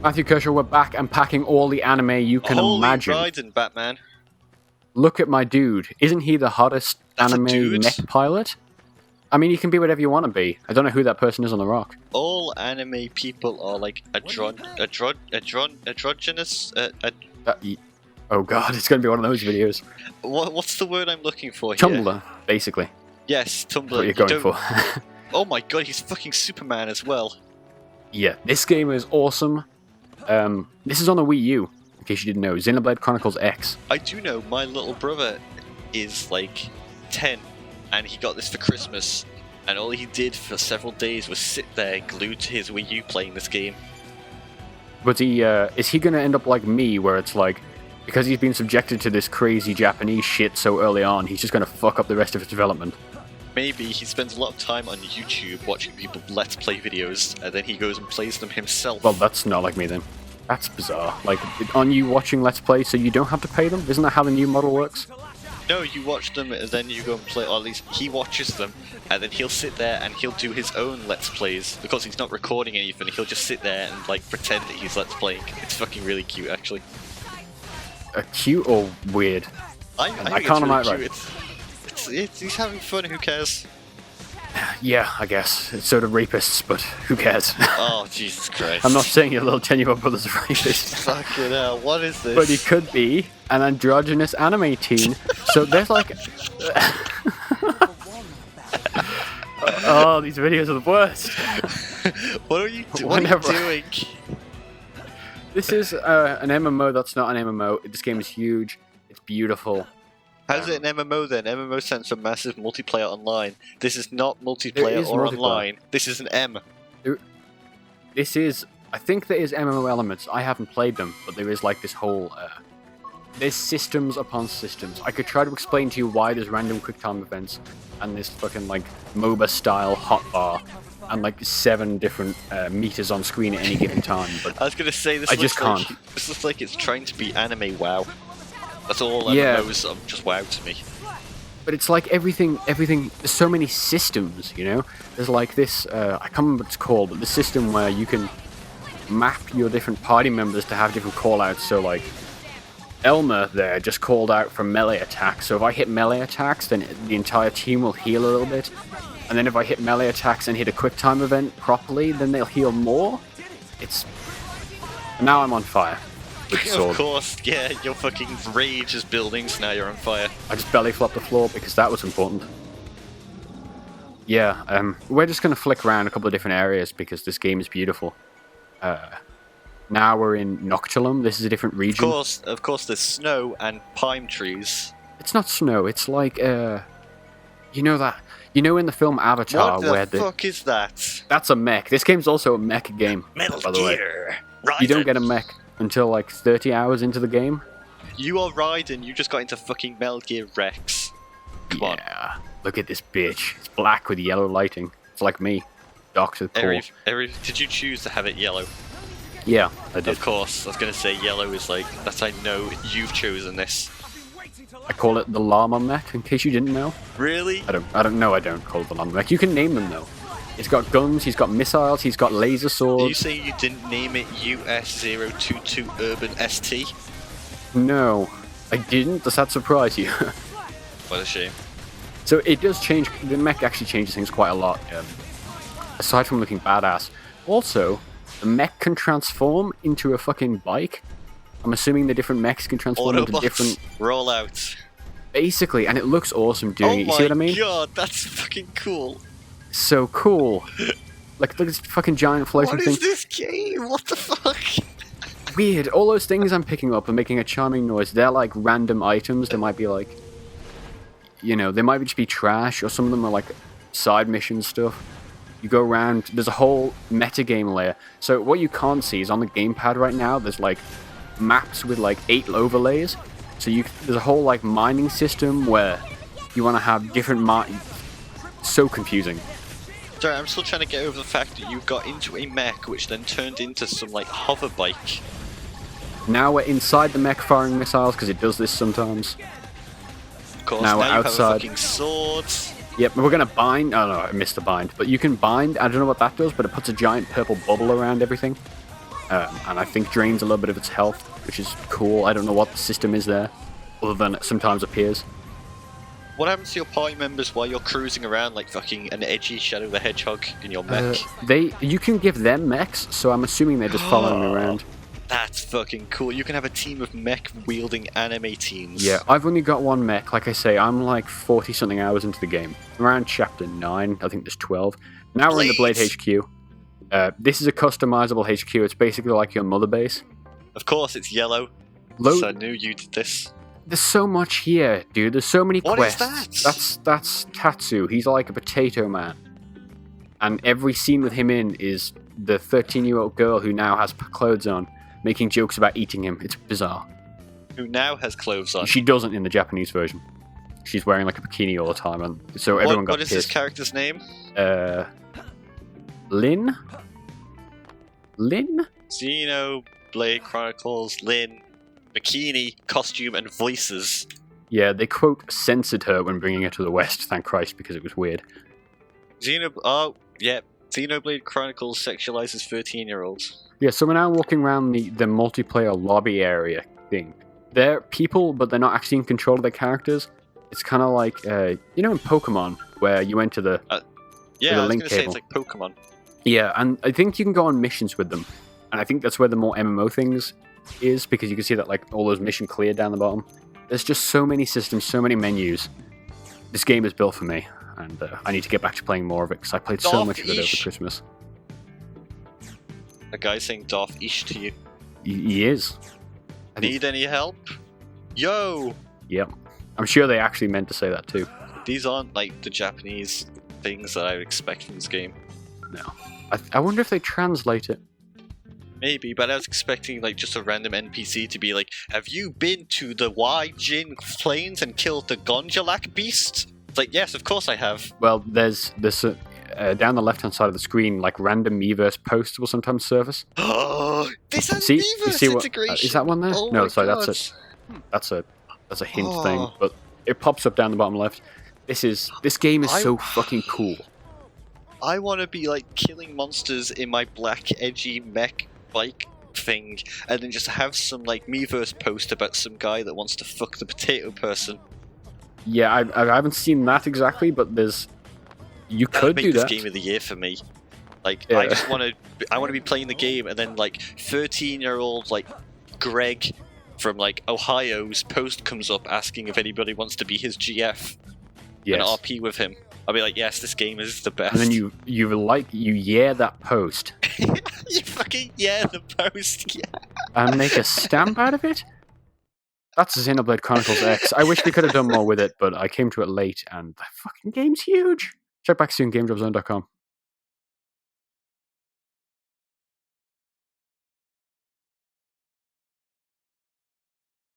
Matthew Kershaw, we're back and packing all the anime you can imagine. Holy riding, Batman. Look at my dude. Isn't he the hottest anime mech pilot? I mean, you can be whatever you want to be. I don't know who that person is on the rock. All anime people are like androgynous. Oh god, it's going to be one of those videos. What's the word I'm looking for here? Tumblr, basically. Yes, Tumblr. What you're going for. Oh my god, he's fucking Superman as well. Yeah, this game is awesome. This is on the Wii U, in case you didn't know. Xenoblade Chronicles X. I do know, my little brother is like 10, and he got this for Christmas, and all he did for several days was sit there glued to his Wii U playing this game. But is he going to end up like me, where it's like, because he's been subjected to this crazy Japanese shit so early on, he's just going to fuck up the rest of his development? Maybe he spends a lot of time on YouTube watching people Let's Play videos, and then he goes and plays them himself. Well, that's not like me then. That's bizarre. Like, aren't you watching Let's Play so you don't have to pay them? Isn't that how the new model works? No, you watch them and then you go and play, or at least he watches them, and then he'll sit there and he'll do his own Let's Plays, because he's not recording anything, he'll just sit there and like pretend that he's Let's Playing. It's fucking really cute, actually. Cute or weird? I think can't it's really imagine. cute. He's having fun, who cares? Yeah, I guess. It's sort of rapists, but who cares? Oh, Jesus Christ. I'm not saying your little 10-year-old brother's a rapist. Fucking hell, what is this? But he could be an androgynous anime teen. So there's like... Oh, these videos are the worst. What are you doing? This is an MMO that's not an MMO. This game is huge. It's beautiful. How's it an MMO then? MMO stands for massive multiplayer online. This is not multiplayer or online. This is an M. This is... I think there is MMO elements. I haven't played them, but there is like this whole... there's systems upon systems. I could try to explain to you why there's random QuickTime events and this fucking like MOBA-style hotbar and like 7 different meters on screen at any given time. But I was gonna say this. This looks like it's trying to be anime WoW. That's all MMOs are just WoW to me. But it's like everything, there's so many systems, you know? There's like this, I can't remember what it's called, but the system where you can map your different party members to have different callouts. So like, Elmer there just called out for melee attacks. So if I hit melee attacks, then the entire team will heal a little bit. And then if I hit melee attacks and hit a quick time event properly, then they'll heal more. It's... Now I'm on fire. Of course, yeah, your fucking rage is building, so now you're on fire. I just belly flopped the floor because that was important. Yeah, we're just going to flick around a couple of different areas because this game is beautiful. Now we're in Noctilum. This is a different region. Of course, there's snow and pine trees. It's not snow. It's like, you know that... You know in the film Avatar what the fuck is that? That's a mech. This game's also a mech game, Metal by the way. Gear. You don't get a mech until like 30 hours into the game. You are Raiden, you just got into fucking Metal Gear Rex. Come on. Look at this bitch. It's black with yellow lighting. It's like me. Doctor cool. Did you choose to have it yellow? Yeah, I did. Of course. I was going to say yellow is like, that I know you've chosen this. I call it the llama mech, in case you didn't know. Really? I don't call it the llama mech. You can name them though. He's got guns, he's got missiles, he's got laser swords. Are you saying you didn't name it US022 Urban ST? No, I didn't. Does that surprise you? What a shame. So it does change, the mech actually changes things quite a lot, aside from looking badass. Also, the mech can transform into a fucking bike. I'm assuming the different mechs can transform into different... rollouts. Basically, and it looks awesome doing it. You see what I mean? Oh my god, that's fucking cool. So cool. Look at this fucking giant floating thing. What is this game? What the fuck? Weird. All those things I'm picking up are making a charming noise. They're like random items. They might be like... You know, they might just be trash, or some of them are like side mission stuff. You go around, there's a whole metagame layer. So what you can't see is on the gamepad right now, there's like maps with like 8 overlays. So there's a whole like mining system where you want to have different so confusing. Sorry, I'm still trying to get over the fact that you got into a mech which then turned into some like hover bike. Now we're inside the mech firing missiles because it does this sometimes. Of course, now we're you outside. have a fucking sword. Yep, we're gonna bind. Oh no, I missed the bind. But you can bind. I don't know what that does, but it puts a giant purple bubble around everything. and I think drains a little bit of its health, which is cool. I don't know what the system is there, other than it sometimes appears. What happens to your party members while you're cruising around like fucking an edgy Shadow the Hedgehog in your mech? You can give them mechs, so I'm assuming they're just following me around. That's fucking cool. You can have a team of mech-wielding anime teams. Yeah, I've only got one mech. Like I say, I'm like 40-something hours into the game. Around chapter 9, I think there's 12. Now we're in the Blade HQ. This is a customizable HQ. It's basically like your mother base. Of course, it's yellow. So I knew you did this. There's so much here, dude. There's so many quests. What is that? That's Tatsu. He's like a potato man. And every scene with him in is the 13-year-old girl who now has clothes on, making jokes about eating him. It's bizarre. Who now has clothes on? She doesn't in the Japanese version. She's wearing like a bikini all the time, and so everyone got What is pissed. this character's name? Lin? Lin? Xenoblade Chronicles, Lin, bikini, costume, and voices. Yeah, they quote censored her when bringing her to the West, thank Christ, because it was weird. Xenoblade Chronicles sexualizes 13-year-olds. Yeah, so we're now walking around the multiplayer lobby area thing. They're people, but they're not actually in control of their characters. It's kind of like, in Pokemon, where you enter the Yeah, I was link going to say cable. it's like Pokemon. Yeah, and I think you can go on missions with them. And I think that's where the more MMO things is, because you can see that like all those mission cleared down the bottom. There's just so many systems, so many menus. This game is built for me, and I need to get back to playing more of it, because I played so much of it over Christmas. A guy saying Darth Ish to you. He is. Need any help? Yo! Yep. I'm sure they actually meant to say that too. These aren't like the Japanese things that I would expect from this game. No. I wonder if they translate it. Maybe, but I was expecting like just a random NPC to be like, have you been to the Jin Plains and killed the Gondolak beast? It's like, yes, of course I have. Well, there's this down the left-hand side of the screen, like random Miiverse posts will sometimes surface. Oh, this has See, Miiverse you see integration. Is that one there? Oh no, my sorry, God. that's a hint thing, but it pops up down the bottom left. This game is so fucking cool. I want to be like killing monsters in my black edgy mech bike thing, and then just have some like Miiverse post about some guy that wants to fuck the potato person. Yeah, I haven't seen that exactly, but you could do Make this that. game of the year for me. Like, Yeah. I want to be playing the game, and then like 13-year-old like Greg from like Ohio's post comes up asking if anybody wants to be his GF and Yes. RP with him. I'll be like, yes, this game is the best. And then you that post you fucking the post, yeah. and make a stamp out of it. That's Xenoblade Chronicles X. I wish we could have done more with it, but I came to it late, and the fucking game's huge. Check back soon, GameDropZone.com.